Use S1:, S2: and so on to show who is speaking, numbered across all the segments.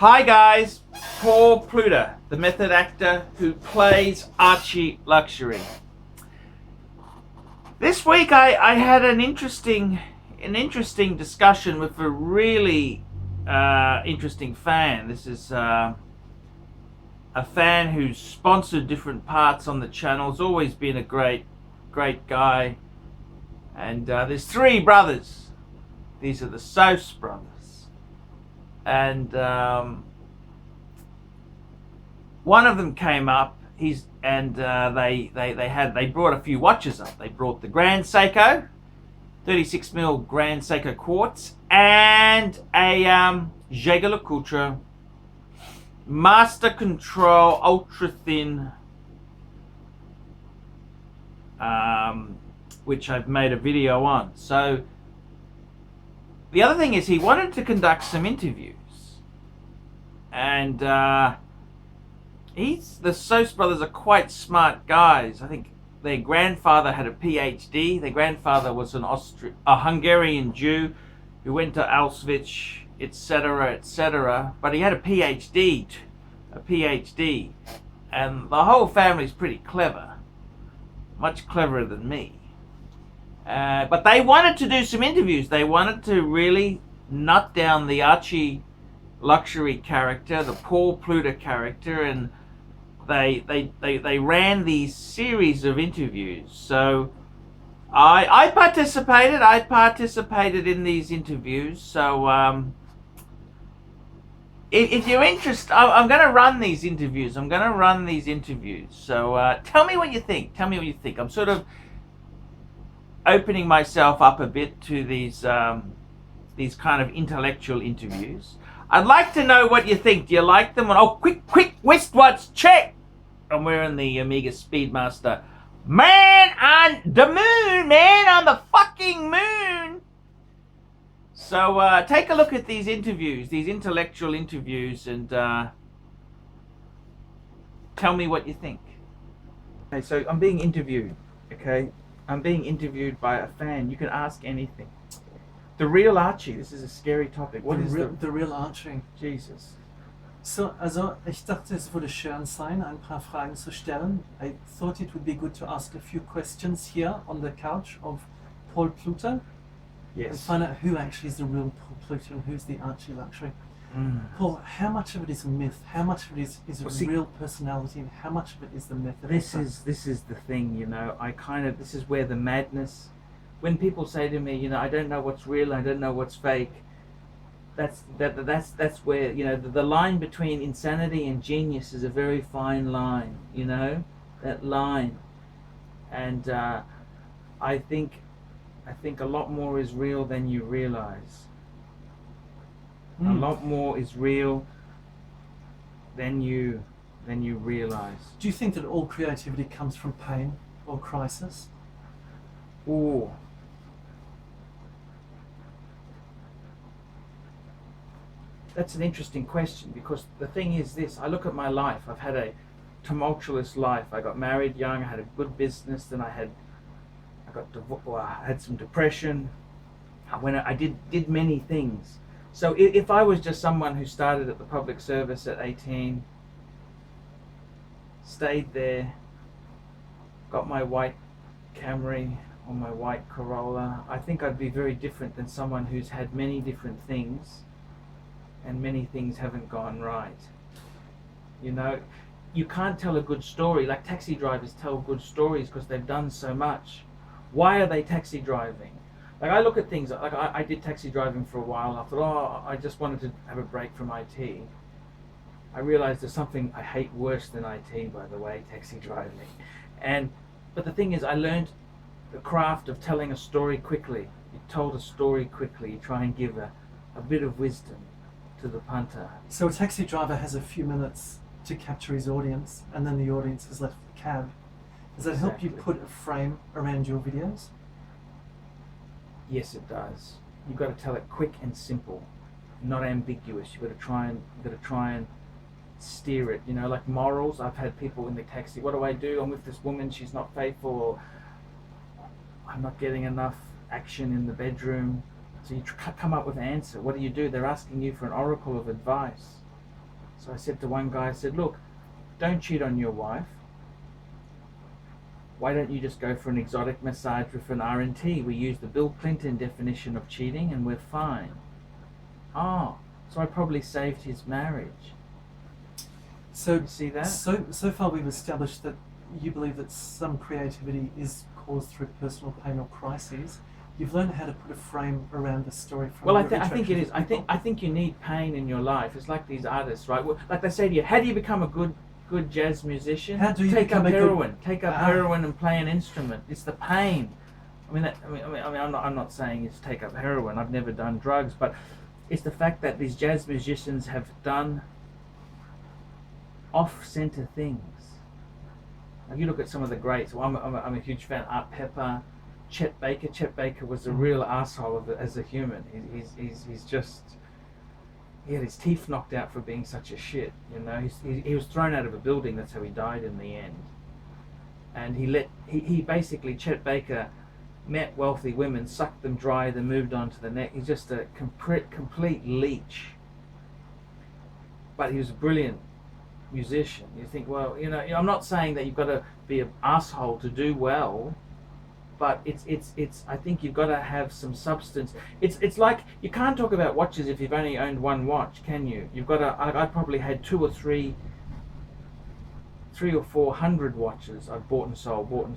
S1: Hi guys, Paul Pluter, the method actor who plays ArchieLuxury. This week I had an interesting discussion with a really interesting fan. This is a fan who's sponsored different parts on the channel. He's always been a great guy. And there's three brothers. These are the Sauce brothers. And one of them came up. They brought a few watches up. They brought the Grand Seiko, 36mm Grand Seiko quartz, and a JEWELLERY Master Control ultra thin, which I've made a video on. So the other thing is he wanted to conduct some interviews, and the Sauce brothers are quite smart guys. I think their grandfather had a PhD. Their grandfather was a Hungarian Jew who went to Auschwitz, etc., etc. But he had a PhD, and the whole family's pretty clever, much cleverer than me. But they wanted to do some interviews. They wanted to really nut down the ArchieLuxury character, the Paul Pluter character, and they ran these series of interviews. So I participated in these interviews. So if you're interested, I'm going to run these interviews. So tell me what you think. I'm sort of opening myself up a bit to these kind of intellectual interviews. I'd like to know what you think. Do you like them? Oh, quick wristwatch check! I'm wearing the Omega Speedmaster. Man on the moon! Man on the fucking moon! So take a look at these interviews, these intellectual interviews, and tell me what you think. Okay, so I'm being interviewed, okay? I'm being interviewed by a fan. You can ask anything. The real Archie. This is a scary topic. What is
S2: the real Archie?
S1: Jesus.
S2: So, also ich dachte, es würde schön sein, ein paar Fragen zu stellen. I thought it would be good to ask a few questions here on the couch of Paul Pluter.
S1: Yes.
S2: And find out who actually is the real Paul Pluter and who's the ArchieLuxury. Paul, how much of it is a myth? How much of it is a real personality, and how much of it is the myth?
S1: This is the thing, you know. This is where the madness. When people say to me, you know, I don't know what's real, I don't know what's fake. That's where, you know, the line between insanity and genius is a very fine line, you know, that line. And I think a lot more is real than you realize. A lot more is real than you realize.
S2: Do you think that all creativity comes from pain or crisis?
S1: Ooh. That's an interesting question, because the thing is this: I look at my life. I've had a tumultuous life. I got married young. I had a good business. Then I had some depression. I did many things. So if I was just someone who started at the public service at 18, stayed there, got my white Camry or my white Corolla, I think I'd be very different than someone who's had many different things, and many things haven't gone right. You know, you can't tell a good story. Like taxi drivers tell good stories because they've done so much. Why are they taxi driving? Like I look at things, like I did taxi driving for a while. I thought, oh, I just wanted to have a break from IT. I realized there's something I hate worse than IT, by the way, taxi driving. But the thing is, I learned the craft of telling a story quickly. You told a story quickly. You try and give a bit of wisdom to the punter.
S2: So a taxi driver has a few minutes to capture his audience, and then the audience is left with the cab. Does that help you put a frame around your videos?
S1: Yes, it does. You've got to tell it quick and simple, not ambiguous. You've got to try and steer it. You know, like morals. I've had people in the taxi. What do I do? I'm with this woman. She's not faithful. Or I'm not getting enough action in the bedroom. So you come up with an answer. What do? They're asking you for an oracle of advice. So I said to one guy, I said, look, don't cheat on your wife. Why don't you just go for an exotic massage with an RNT? We use the Bill Clinton definition of cheating and we're fine. Oh, so I probably saved his marriage.
S2: So
S1: You see that?
S2: So far we've established that you believe that some creativity is caused through personal pain or crises. You've learned how to put a frame around the story from
S1: Well, I
S2: your
S1: think it
S2: interactions
S1: is.
S2: with people.
S1: I think you need pain in your life. It's like these artists, right? Like they say to you, how do you become a good jazz musician?
S2: How do you
S1: take
S2: become
S1: up
S2: a good-
S1: heroin? Take up heroin and play an instrument. It's the pain. I'm not saying it's take up heroin. I've never done drugs, but it's the fact that these jazz musicians have done off-center things. Like you look at some of the greats. Well, I'm a huge fan. Art Pepper, Chet Baker. Chet Baker was a real asshole as a human. He's just, he had his teeth knocked out for being such a shit. You know, he was thrown out of a building. That's how he died in the end. And he basically, Chet Baker met wealthy women, sucked them dry, then moved on to the next. He's just a complete leech. But he was a brilliant musician. You think, well, you know, I'm not saying that you've got to be an asshole to do well, but it's I think you've got to have some substance. It's like you can't talk about watches if you've only owned one watch, can you? You've got to. I probably had 3 or 400 watches I've bought and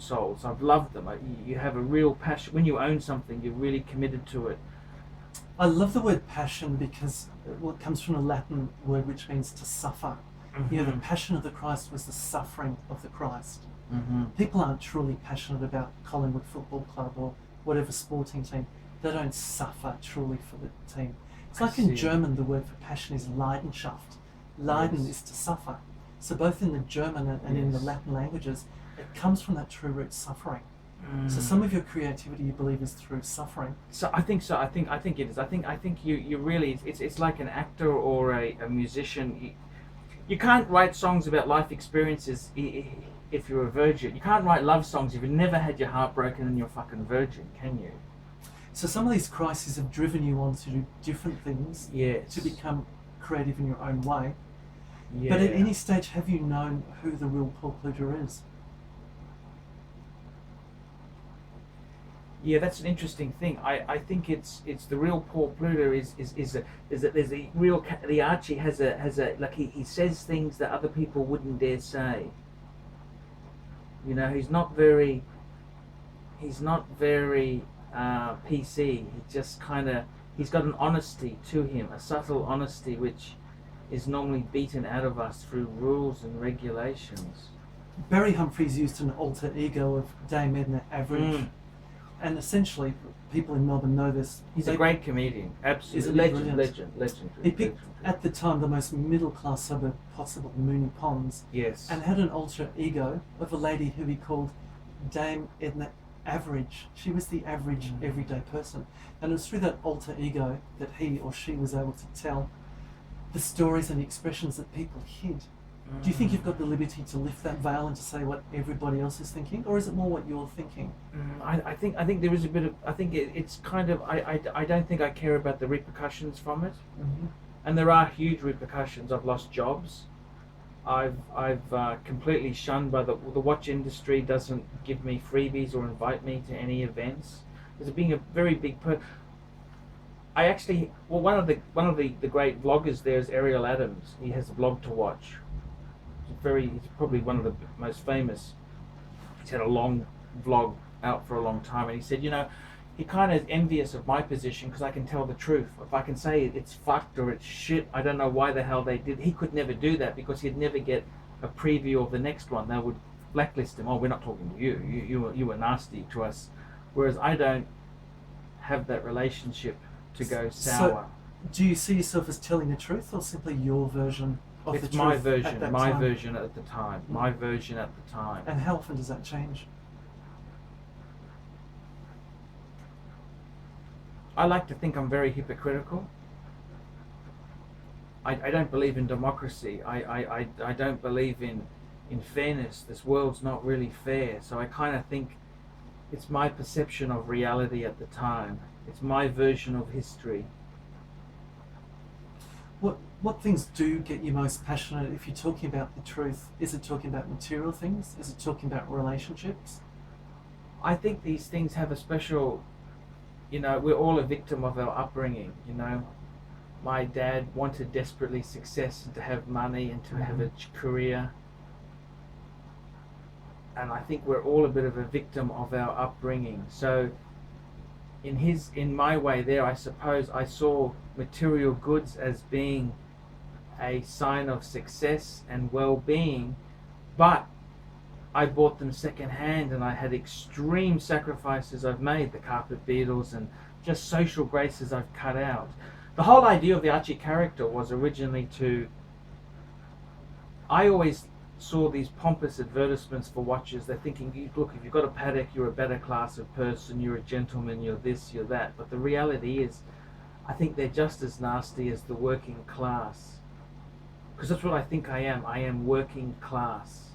S1: sold. So I've loved them. You have a real passion when you own something. You're really committed to it.
S2: I love the word passion because it comes from a Latin word which means to suffer.
S1: Mm-hmm.
S2: You know, the passion of the Christ was the suffering of the Christ.
S1: Mm-hmm.
S2: People aren't truly passionate about Collingwood Football Club or whatever sporting team. They don't suffer truly for the team. It's like in German, the word for passion is Leidenschaft. Leiden
S1: Yes.
S2: is to suffer. So both in the German and in the Latin languages, it comes from that true root suffering. So some of your creativity, you believe, is through suffering.
S1: So I think so. I think it is. I think you really. It's like an actor or a musician. You can't write songs about life experiences if you're a virgin. You can't write love songs if you've never had your heart broken and you're fucking virgin, can you?
S2: So some of these crises have driven you on to do different things,
S1: Yes.
S2: to become creative in your own way.
S1: Yeah.
S2: But at any stage, have you known who the real Paul Kluter is?
S1: Yeah, that's an interesting thing. I think it's the real Paul Pluter is that there's the real the Archie has a like he says things that other people wouldn't dare say. You know, he's not very PC. He just he's got an honesty to him, a subtle honesty which is normally beaten out of us through rules and regulations.
S2: Barry Humphries used an alter ego of Dame Edna Average. And essentially, people in Melbourne know this.
S1: He's a great comedian, absolutely.
S2: Isn't he
S1: Legend.
S2: He picked, at the time, the most middle-class suburb possible, Moonee Ponds,
S1: Yes.
S2: and had an alter ego of a lady who he called Dame Edna Average. She was the average, everyday person. And it was through that alter ego that he or she was able to tell the stories and the expressions that people hid. Do you think you've got the liberty to lift that veil and to say what everybody else is thinking, or is it more what you're thinking?
S1: I think there is a bit of. I think it's kind of. I don't think I care about the repercussions from it, and there are huge repercussions. I've lost jobs. I've completely shunned by the watch industry. Doesn't give me freebies or invite me to any events. There's being a very big I actually one of the great vloggers there is Ariel Adams. He has a vlog to watch. He's probably one of the most famous. He's had a long vlog out for a long time, and he said, you know, he kind of is envious of my position because I can tell the truth. If I can say it's fucked or it's shit, I don't know why the hell they did. He could never do that because he'd never get a preview of the next one. They would blacklist him. Oh, we're not talking to you. You were nasty to us. Whereas I don't have that relationship to go sour.
S2: So, do you see yourself as telling the truth, or simply your version?
S1: It's my version, my version at the time, my version at the time.
S2: And how often does that change?
S1: I like to think I'm very hypocritical. I don't believe in democracy. I don't believe in fairness. This world's not really fair. So I kind of think it's my perception of reality at the time. It's my version of history.
S2: What things do get you most passionate if you're talking about the truth? Is it talking about material things? Is it talking about relationships?
S1: I think these things have a special, we're all a victim of our upbringing, My dad wanted desperately success and to have money and to have a career. And I think we're all a bit of a victim of our upbringing. So in my way there, I suppose I saw material goods as being a sign of success and well-being, but I bought them second-hand, and I had extreme sacrifices I've made, the carpet beetles and just social graces I've cut out. The whole idea of the Archie character was originally I always saw these pompous advertisements for watches. They're thinking, look, if you've got a Patek, you're a better class of person, you're a gentleman, you're this, you're that. But the reality is, I think they're just as nasty as the working class. Because that's what I think I am. I am working class.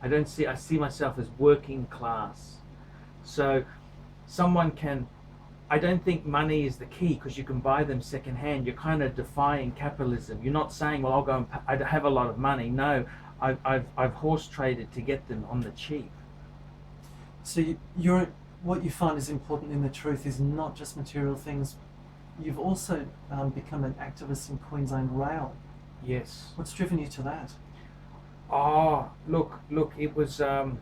S1: I see myself as working class. So I don't think money is the key, because you can buy them second hand. You're kind of defying capitalism. You're not saying, well, I'll go and I have a lot of money. No, I've horse traded to get them on the cheap.
S2: So what you find is important in the truth is not just material things. You've also become an activist in Queensland Rail.
S1: Yes.
S2: What's driven you to that?
S1: Oh, look, it was I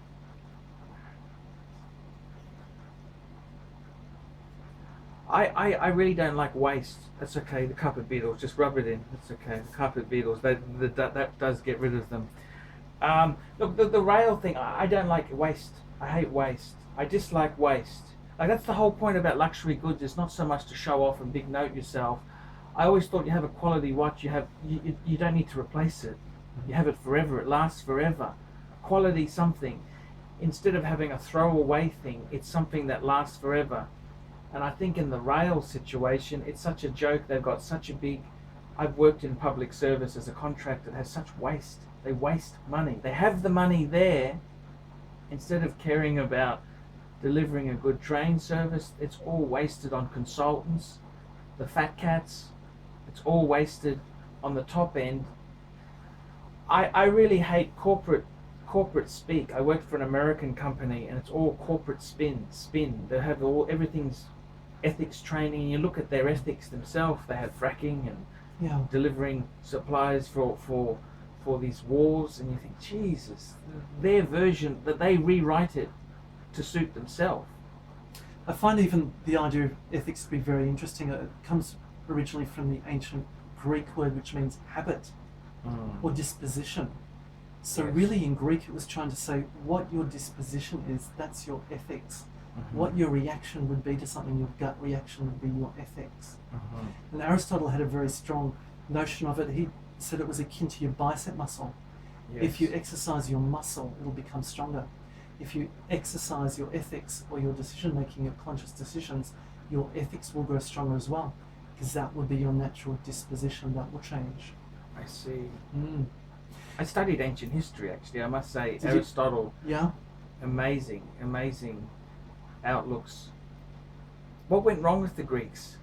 S1: really don't like waste. That's okay. The carpet beetles, just rub it in. That's okay. The carpet beetles, that does get rid of them. Look, the rail thing, I don't like waste. I hate waste. I dislike waste. Like, that's the whole point about luxury goods. It's not so much to show off and big note yourself. I always thought you have a quality watch, you don't need to replace it. You have it forever. It lasts forever. Quality something. Instead of having a throwaway thing, it's something that lasts forever. And I think in the rail situation, it's such a joke. They've got such a big... I've worked in public service as a contractor that has such waste. They waste money. They have the money there. Instead of caring about delivering a good train service, it's all wasted on consultants, the fat cats. It's all wasted on the top end. I really hate corporate speak. I worked for an American company, and it's all corporate spin. They have everything's ethics training. You look at their ethics themselves. They have fracking and delivering supplies for these wars, and you think, Jesus, their version, that they rewrite it to suit themselves.
S2: I find even the idea of ethics to be very interesting. It comes originally from the ancient Greek word which means habit or disposition. So really in Greek it was trying to say what your disposition is, that's your ethics. What your reaction would be to something, your gut reaction would be your ethics. And Aristotle had a very strong notion of it. He said it was akin to your bicep muscle. If you exercise your muscle, it'll become stronger. If you exercise your ethics or your decision making, your conscious decisions, your ethics will grow stronger as well, because that will be your natural disposition that will change.
S1: I see. I studied ancient history, actually. I must say, Aristotle. Amazing outlooks. What went wrong with the Greeks?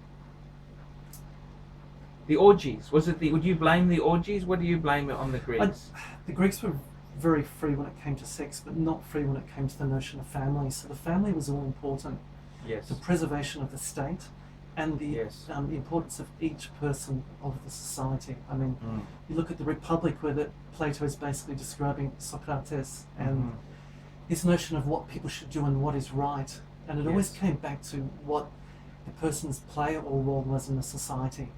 S1: The orgies. Would you blame the orgies? What do you blame it on the Greeks?
S2: The Greeks were very free when it came to sex, but not free when it came to the notion of family. So the family was all important. The preservation of the state and the importance of each person of the society. I mean, you look at the Republic, where Plato is basically describing Socrates and his notion of what people should do and what is right. And it always came back to what the person's player or role was in the society.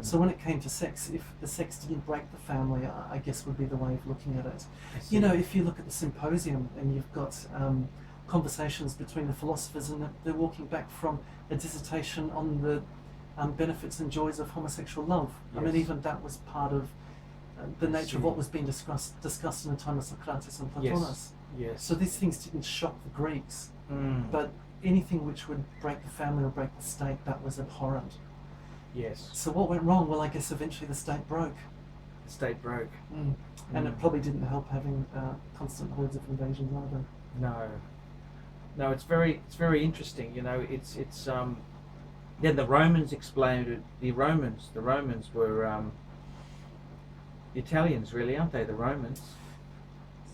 S2: So when it came to sex, if the sex didn't break the family, I guess would be the way of looking at it. You know, if you look at the symposium and you've got conversations between the philosophers, and they're walking back from a dissertation on the benefits and joys of homosexual love. I mean, even that was part of the nature of what was being discussed in the time of Socrates and Plotinus. So these things didn't shock the Greeks, but anything which would break the family or break the state, that was abhorrent. So what went wrong? Well, I guess eventually the state broke. And it probably didn't help having constant hordes of invasions either.
S1: No, it's very interesting. You know, it's Then the Romans exploded. The Romans were the Italians, really, aren't they? The Romans.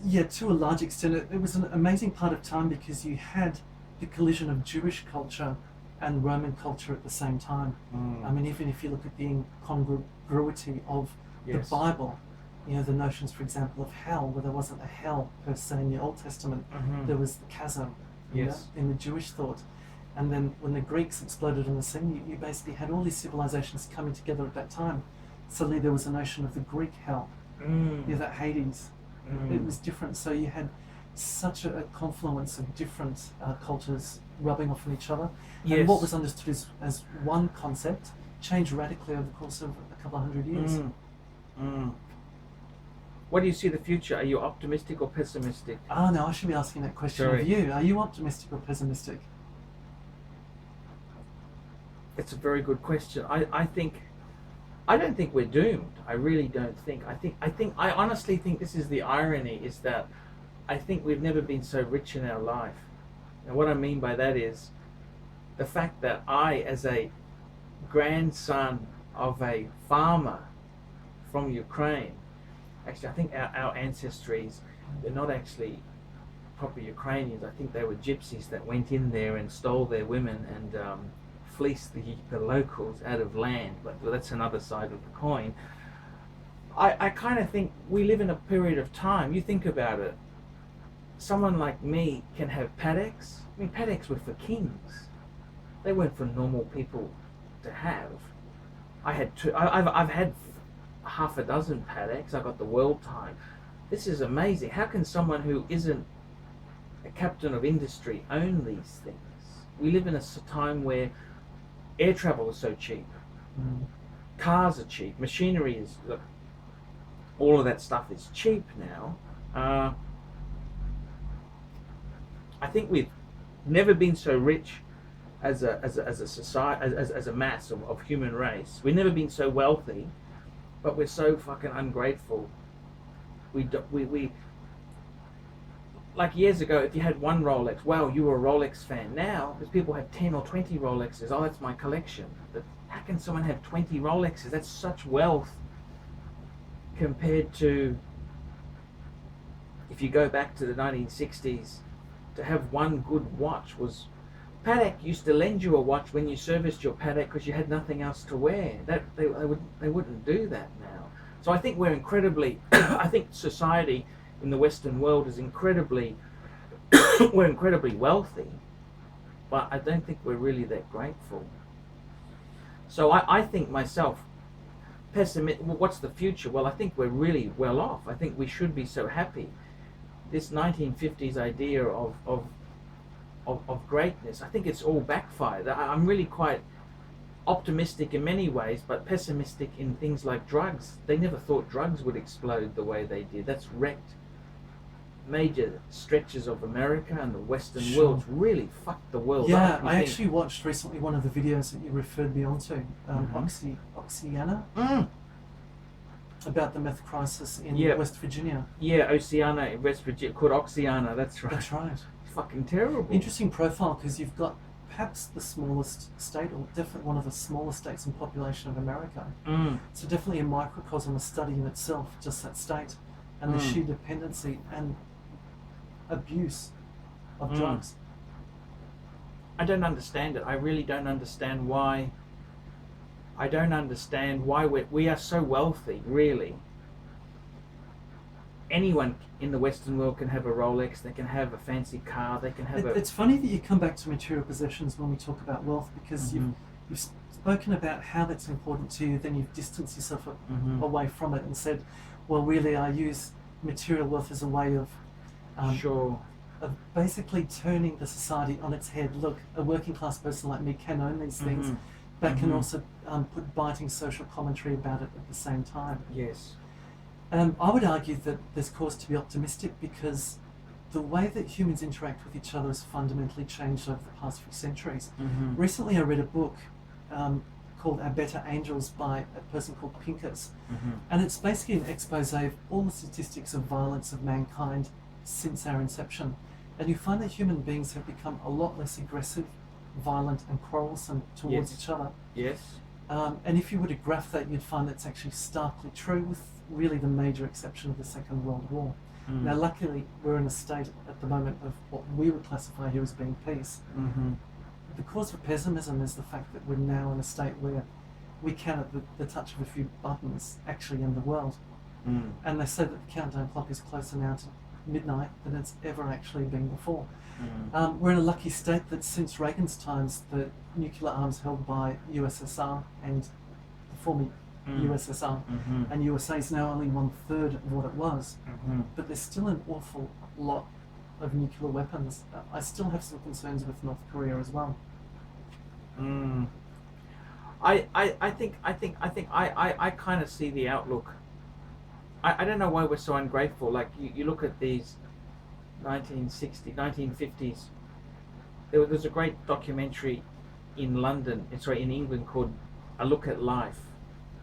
S2: Yeah, to a large extent, it was an amazing part of time because you had the collision of Jewish culture and Roman culture at the same time. I mean, even if you look at the incongruity of
S1: Yes.
S2: the Bible, you know, the notions, for example, of hell, where there wasn't a hell per se in the Old Testament, there was the chasm, you
S1: Yes.
S2: know, in the Jewish thought. And then when the Greeks exploded on the scene, you basically had all these civilizations coming together at that time. Suddenly there was a notion of the Greek hell, you know, that Hades. It was different, so you had such a confluence of different cultures rubbing off on each other.
S1: Yes.
S2: And what was understood as one concept changed radically over the course of a couple of hundred years.
S1: What do you see the future? Are you optimistic or pessimistic?
S2: Ah, no, I should be asking that question
S1: Sorry.
S2: of you. Are you optimistic or pessimistic?
S1: It's a very good question. I don't think we're doomed. I really don't think. I honestly think this is the irony, is that I think we've never been so rich in our life. And what I mean by that is the fact that I, as a grandson of a farmer from Ukraine, actually I think our ancestries, they're not actually proper Ukrainians. I think they were gypsies that went in there and stole their women and fleeced the locals out of land, but that's another side of the coin. I kind of think we live in a period of time. You think about it. Someone like me can have paddocks. I mean, paddocks were for kings. They weren't for normal people to have. I had two. I've had half a dozen paddocks. I got the world time. This is amazing. How can someone who isn't a captain of industry own these things? We live in a time where air travel is so cheap. Cars are cheap. Machinery is, look, all of that stuff is cheap now. I think we've never been so rich as a society, as a mass of human race. We've never been so wealthy, but we're so fucking ungrateful. We like years ago, if you had one Rolex, wow, you were a Rolex fan. Now, because people have 10 or 20 Rolexes, oh, that's my collection. But how can someone have 20 Rolexes? That's such wealth compared to, if you go back to the 1960s, to have one good watch was... Patek used to lend you a watch when you serviced your Patek because you had nothing else to wear. They wouldn't do that now. So I think we're incredibly... I think society in the Western world is incredibly... we're incredibly wealthy, but I don't think we're really that grateful. So I think myself, what's the future? Well, I think we're really well off. I think we should be so happy. This 1950s idea of greatness, I think it's all backfired. I'm really quite optimistic in many ways, but pessimistic in things like drugs. They never thought drugs would explode the way they did. That's wrecked major stretches of America and the Western world. Really fucked the world up.
S2: Yeah, I actually watched recently one of the videos that you referred me onto, Oceana, about the meth crisis in West Virginia.
S1: Yeah, Oceana in West Virginia, called Oceana, that's right.
S2: That's right.
S1: It's fucking terrible.
S2: Interesting profile, because you've got perhaps the smallest state, or definitely one of the smallest states in population of America. So definitely a microcosm, a study in itself, just that state, and the sheer dependency and abuse of drugs.
S1: I don't understand it. I really don't understand why. I don't understand why we are so wealthy, really. Anyone in the Western world can have a Rolex, they can have a fancy car, they can have
S2: It's funny that you come back to material possessions when we talk about wealth, because you've spoken about how that's important to you, then you've distanced yourself away from it and said, well, really, I use material wealth as a way of of basically turning the society on its head. Look, a working class person like me can own these things, but can also put biting social commentary about it at the same time.
S1: Yes.
S2: I would argue that there's cause to be optimistic, because the way that humans interact with each other has fundamentally changed over the past few centuries. Recently I read a book called Our Better Angels by a person called Pincus, and it's basically an expose of all the statistics of violence of mankind since our inception. And you find that human beings have become a lot less aggressive violent and quarrelsome towards
S1: Yes.
S2: each other.
S1: Yes.
S2: And if you were to graph that, you'd find that's actually starkly true, with really the major exception of the Second World War.
S1: Mm.
S2: Now, luckily, we're in a state at the moment of what we would classify here as being peace.
S1: Mm-hmm.
S2: The cause for pessimism is the fact that we're now in a state where we can, at the touch of a few buttons, actually end the world.
S1: Mm.
S2: And they say that the countdown clock is closer now to midnight than it's ever actually been before.
S1: Mm.
S2: We're in a lucky state that since Reagan's times, the nuclear arms held by USSR and the former USSR
S1: Mm-hmm.
S2: and USA is now only 1/3 of what it was.
S1: Mm-hmm.
S2: But there's still an awful lot of nuclear weapons. I still have some concerns with North Korea as well.
S1: Mm. I think I kind of see the outlook. I don't know why we're so ungrateful. Like you look at these 1950s. There's a great documentary in in England called A Look at Life.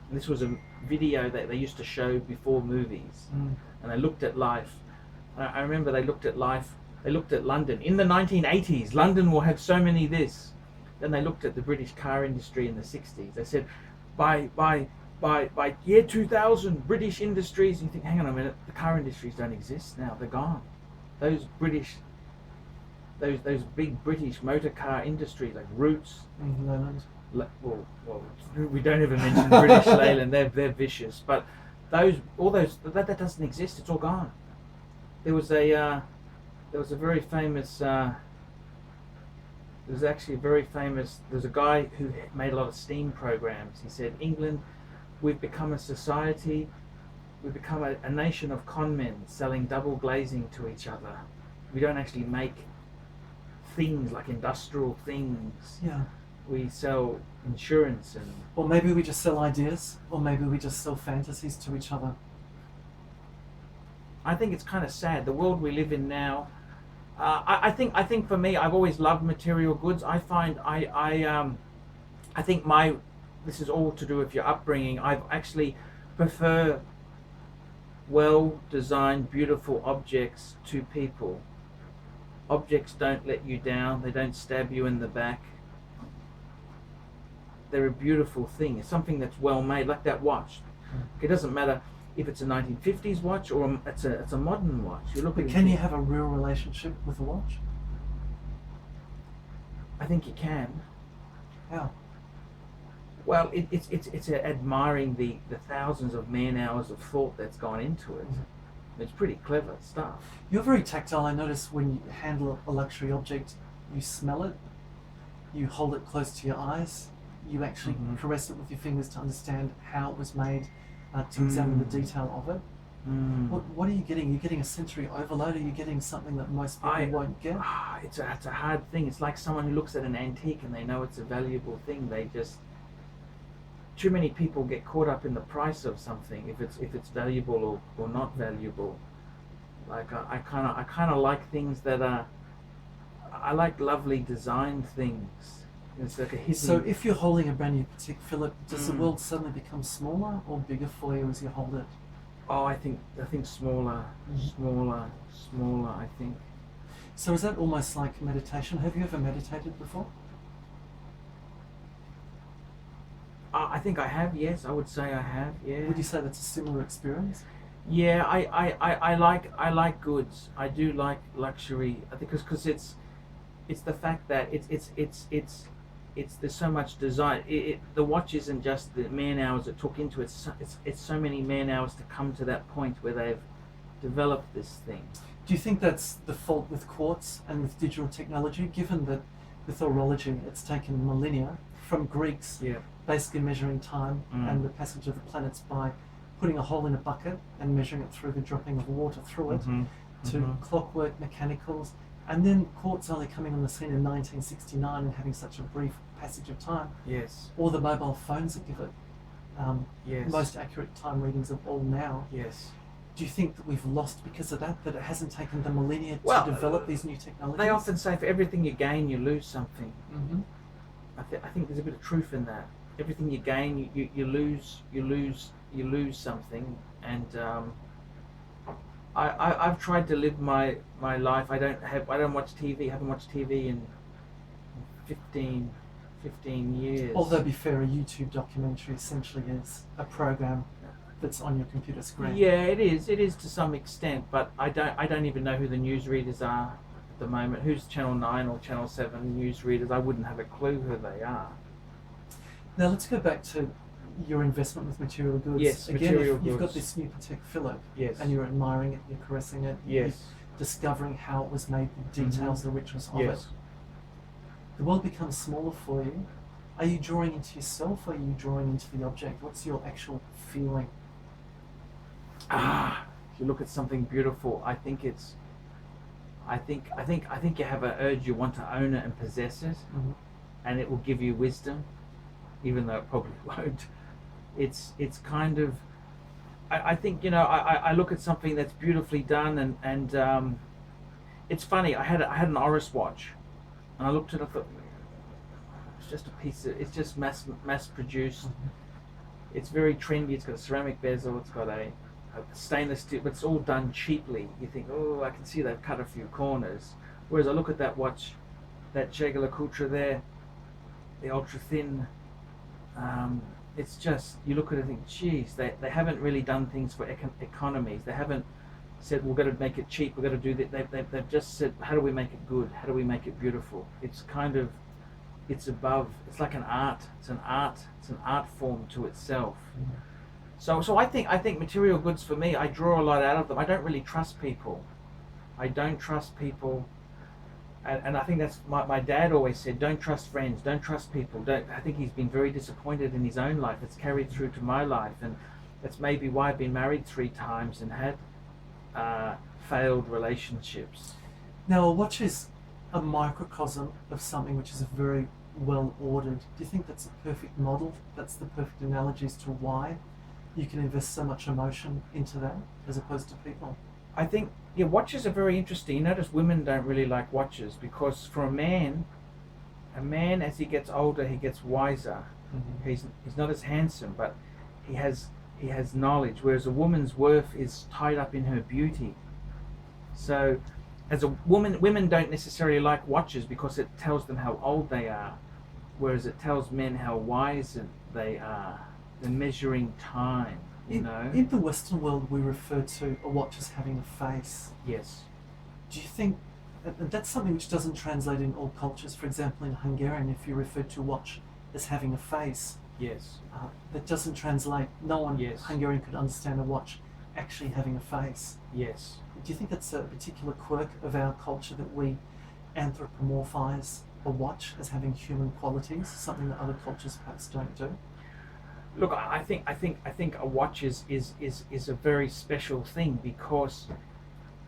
S1: And this was a video that they used to show before movies. And they looked at life. I remember they looked at life. They looked at London in the 1980s. London will have so many this. Then they looked at the British car industry in the 60s. They said, by year 2000, British industries. And you think, hang on a minute, the car industries don't exist now. They're gone. Those big British motor car industries like Roots. Well, we don't even mention British Leyland. They're vicious. But that doesn't exist. It's all gone. There was a very famous. There's a guy who made a lot of steam programs. He said, England, we've become a society, we've become a nation of con men selling double glazing to each other. We don't actually make things like industrial things.
S2: Yeah.
S1: We sell insurance and...
S2: Or maybe we just sell ideas, or maybe we just sell fantasies to each other.
S1: I think it's kind of sad. The world we live in now, I think for me, I've always loved material goods. I find I think this is all to do with your upbringing. I actually prefer well-designed, beautiful objects to people. Objects don't let you down. They don't stab you in the back. They're a beautiful thing. It's something that's well made, like that watch. It doesn't matter if it's a 1950s watch or it's a modern watch.
S2: But can you have a real relationship with a watch?
S1: I think you can.
S2: How?
S1: Well, it's admiring the thousands of man hours of thought that's gone into it. It's pretty clever stuff.
S2: You're very tactile. I notice when you handle a luxury object, you smell it, you hold it close to your eyes, you actually caress it with your fingers to understand how it was made, to examine the detail of it. What are you getting? You're getting a sensory overload. Are you getting something that most people won't get?
S1: It's a hard thing. It's like someone who looks at an antique and they know it's a valuable thing. Too many people get caught up in the price of something, if it's valuable or not valuable. Like I kind of like things that are. I like lovely designed things. It's like a hidden.
S2: So if you're holding a brand new Patek Philippe, does the world suddenly become smaller or bigger for you as you hold it?
S1: Oh, I think smaller. I think.
S2: So is that almost like meditation? Have you ever meditated before?
S1: I think I have. Yes, I would say I have. Yeah.
S2: Would you say that's a similar experience?
S1: Yeah, I like goods. I do like luxury. I think because it's the fact that it's there's so much design. The watch isn't just the man hours it took into it. It's so many man hours to come to that point where they've developed this thing.
S2: Do you think that's the fault with quartz and with digital technology, given that with horology it's taken millennia from Greeks basically measuring time and the passage of the planets by putting a hole in a bucket and measuring it through the dropping of water through it, to clockwork, mechanicals, and then quartz only coming on the scene in 1969 and having such a brief passage of time.
S1: Yes.
S2: Or the mobile phones that give it most accurate time readings of all now.
S1: Yes.
S2: Do you think that we've lost because of that it hasn't taken the millennia to develop these new technologies?
S1: They often say for everything you gain, you lose something. I think there's a bit of truth in that. Everything you gain, you lose something. And I've tried to live my life. I don't watch TV. I haven't watched TV in 15 years.
S2: Although, to be fair, a YouTube documentary essentially is a program that's on your computer screen.
S1: Yeah, it is. It is to some extent, but I don't even know who the newsreaders are at the moment. Who's Channel 9 or Channel 7 newsreaders? I wouldn't have a clue who they are.
S2: Now let's go back to your investment with material goods.
S1: Yes,
S2: Again,
S1: material
S2: you've got
S1: goods.
S2: this new Patek Philippe,
S1: Yes.
S2: and you're admiring it, you're caressing it,
S1: Yes.
S2: you're discovering how it was made, the details, the richness of
S1: Yes.
S2: it. The world becomes smaller for you. Are you drawing into yourself, or are you drawing into the object? What's your actual feeling?
S1: If you look at something beautiful, I think you have an urge, you want to own it and possess it, and it will give you wisdom, even though it probably won't. It's kind of, I think, I look at something that's beautifully done, and it's funny. I had an Oris watch, and I looked at it, I thought, it's just a piece of, it's just mass produced. It's very trendy. It's got a ceramic bezel. It's got a stainless steel, but it's all done cheaply. You think, oh, I can see they've cut a few corners. Whereas I look at that watch, that JEWELLERY there, the ultra thin. It's just, you look at it and think, geez, they haven't really done things for economies. They haven't said, we're going to make it cheap. We're going to do that. They've just said, how do we make it good? How do we make it beautiful? It's kind of, it's above. It's like an art. It's an art form to itself. So I think material goods for me, I draw a lot out of them. I don't really trust people. And I think that's my dad always said, don't trust friends, don't trust people. I think he's been very disappointed in his own life. It's carried through to my life, and that's maybe why I've been married 3 times and had failed relationships.
S2: Now, a watch is a microcosm of something which is very well ordered. Do you think that's a perfect model? That's the perfect analogy as to why you can invest so much emotion into that as opposed to people?
S1: I think, yeah, watches are very interesting. You notice women don't really like watches because for a man as he gets older, he gets wiser. He's not as handsome, but he has knowledge, whereas a woman's worth is tied up in her beauty. So as a woman, women don't necessarily like watches because it tells them how old they are, whereas it tells men how wise they are. They're measuring time,
S2: In the Western world, we refer to a watch as having a face.
S1: Yes.
S2: Do you think that's something which doesn't translate in all cultures? For example, in Hungarian, if you refer to a watch as having a face,
S1: Yes.
S2: that doesn't translate. No one
S1: Yes.
S2: Hungarian could understand a watch actually having a face.
S1: Yes.
S2: Do you think that's a particular quirk of our culture, that we anthropomorphize a watch as having human qualities, something that other cultures perhaps don't do?
S1: Look, I think a watch is a very special thing because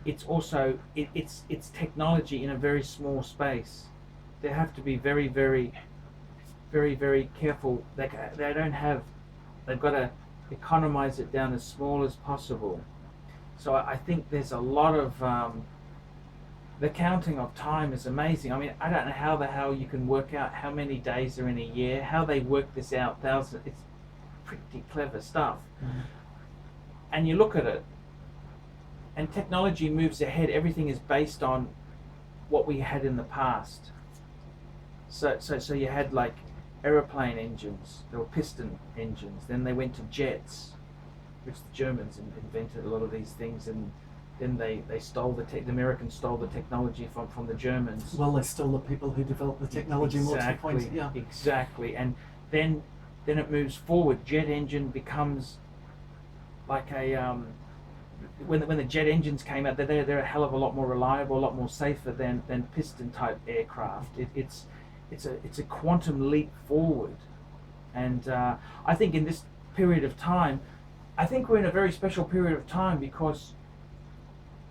S1: it's also it's technology in a very small space. They have to be very careful. They don't have. They've got to economize it down as small as possible. So I think there's a lot of the counting of time is amazing. I mean, I don't know how the hell you can work out how many days are in a year. How they work this out? It's pretty clever stuff. And you look at it, and technology moves ahead. Everything is based on what we had in the past. So you had like aeroplane engines. There were piston engines. Then they went to jets, which the Germans invented a lot of these things, and then they stole the Americans stole the technology from the Germans.
S2: Well, they stole the people who developed the technology. More to the point, yeah.
S1: Exactly. And then it moves forward. Jet engine becomes like a when the jet engines came out, they're a hell of a lot more reliable, a lot more safer than piston type aircraft. It's a quantum leap forward, and I think in this period of time, I think we're in a very special period of time because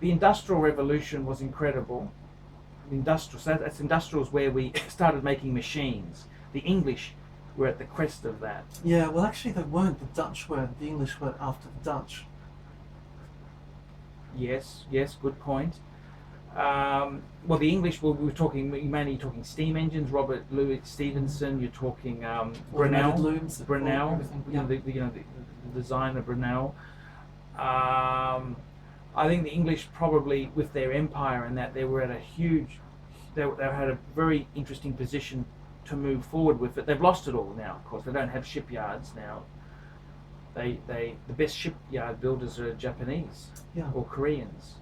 S1: the Industrial Revolution was incredible. That's industrials where we started making machines. The English were at the crest of that.
S2: Yeah, well, actually, they weren't. The Dutch were. The English were after the Dutch.
S1: Yes, good point. Well, the English, we were mainly talking steam engines. Robert Louis Stevenson. You're talking
S2: Automated looms,
S1: Brunel.
S2: everything, yeah.
S1: The design of Brunel. I think the English probably, with their empire and that, they were at a huge. They had a very interesting position to move forward with it. They've lost it all now, of course. They don't have shipyards now. The best shipyard builders are Japanese or Koreans.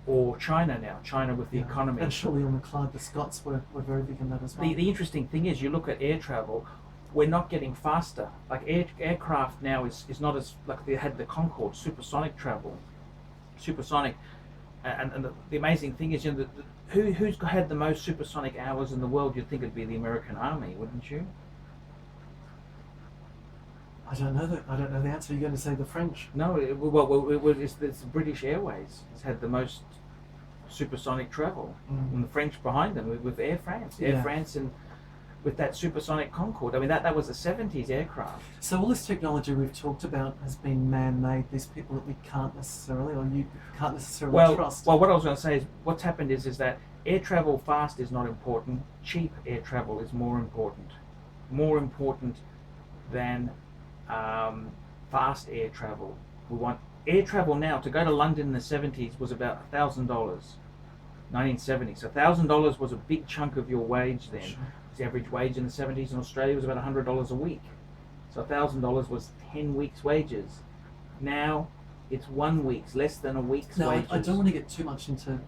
S1: Or China now. China with the economy.
S2: And surely on the Clyde, the Scots were very big in that as well.
S1: The interesting thing is, you look at air travel, we're not getting faster. Like aircraft now is not as, like they had the Concorde, supersonic travel. Supersonic. And the amazing thing is, you know, who's had the most supersonic hours in the world? You'd think it'd be the American Army, wouldn't you?
S2: I don't know the answer. You're going to say the French?
S1: No, it's British Airways. It's had the most supersonic travel, and the French behind them with Air France. Air France and with that supersonic Concorde. I mean, that was a 70s aircraft.
S2: So all this technology we've talked about has been man-made. These people that we can't necessarily, or you can't necessarily trust.
S1: Well, what I was going to say is, what's happened is that air travel fast is not important. Cheap air travel is more important. More important than fast air travel. We want air travel now. To go to London in the 70s was about $1,000. 1970. So $1,000 was a big chunk of your wage then. Sure. The average wage in the 70s in Australia was about $100 a week. So $1,000 was 10 weeks' wages. Now it's 1 week's, less than a week's wages.
S2: I don't want to get too much into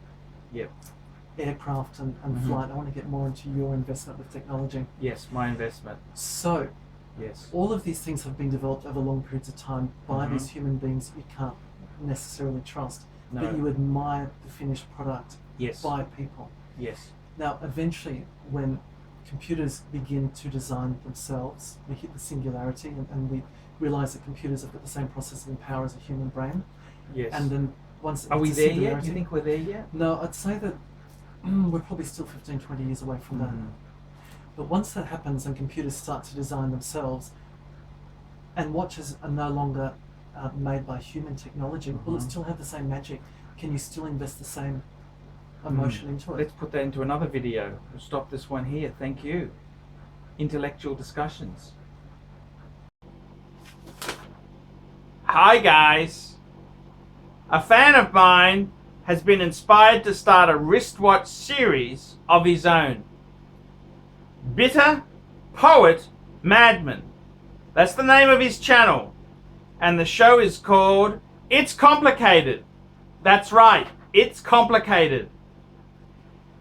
S2: aircraft and flight. I want to get more into your investment with technology.
S1: Yes, my investment.
S2: So,
S1: yes,
S2: all of these things have been developed over long periods of time by these human beings you can't necessarily trust.
S1: No.
S2: But you admire the finished product by people.
S1: Yes.
S2: Now, eventually, when computers begin to design themselves, we hit the singularity and we realize that computers have got the same processing power as a human brain.
S1: Yes.
S2: And then once
S1: Are we there yet? Do you think we're there yet?
S2: No, I'd say that we're probably still 15, 20 years away from that. But once that happens and computers start to design themselves, and watches are no longer made by human technology, will it still have the same magic? Can you still invest the same emotion into it?
S1: Let's put that into another video. We'll stop this one here. Thank you. Intellectual discussions. Hi guys. A fan of mine has been inspired to start a wristwatch series of his own. Bitter Poet Madman. That's the name of his channel. And the show is called It's Complicated. That's right, it's complicated.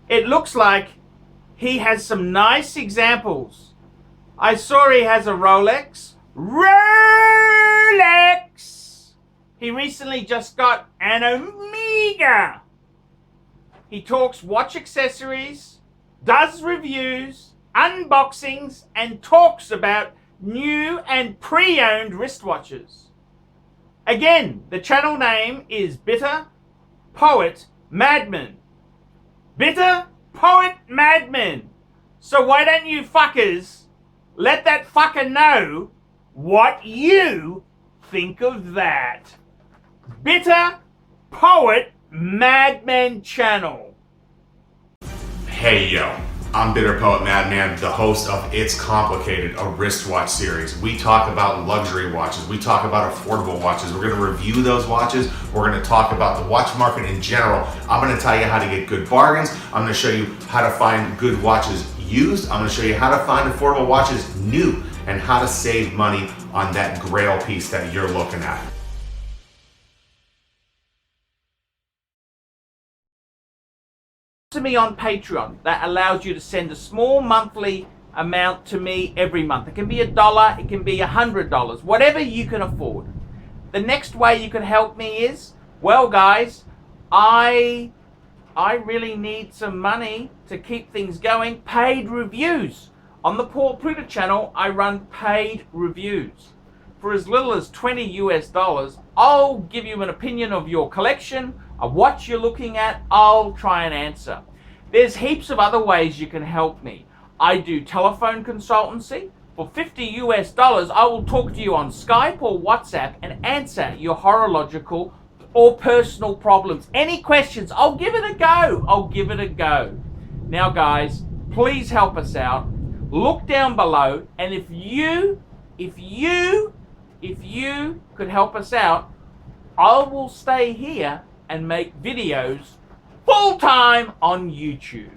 S1: It looks like he has some nice examples. I saw he has a Rolex. He recently just got an Omega. He talks watch accessories, does reviews, unboxings, and talks about new and pre-owned wristwatches. Again, the channel name is Bitter Poet Madman. Bitter Poet Madman. So why don't you fuckers let that fucker know what you think of that? Bitter Poet Madman channel.
S3: Hey yo, I'm Bitter Poet Madman, the host of It's Complicated, a wristwatch series. We talk about luxury watches, we talk about affordable watches, we're going to review those watches, we're going to talk about the watch market in general. I'm going to tell you how to get good bargains, I'm going to show you how to find good watches used, I'm going to show you how to find affordable watches new, and how to save money on that grail piece that you're looking at.
S1: To me on Patreon, that allows you to send a small monthly amount to me every month. It can be $1, it can be $100, whatever you can afford. The next way you can help me is, well guys, I really need some money to keep things going. Paid reviews. On the Paul Pluta channel, I run paid reviews. For as little as $20 US, I'll give you an opinion of your collection, of what you're looking at. I'll try and answer. There's heaps of other ways you can help me. I do telephone consultancy. For $50 US, I will talk to you on Skype or WhatsApp and answer your horological or personal problems. Any questions, I'll give it a go. I'll give it a go. Now guys, please help us out. Look down below, and if you could help us out, I will stay here and make videos full-time on YouTube.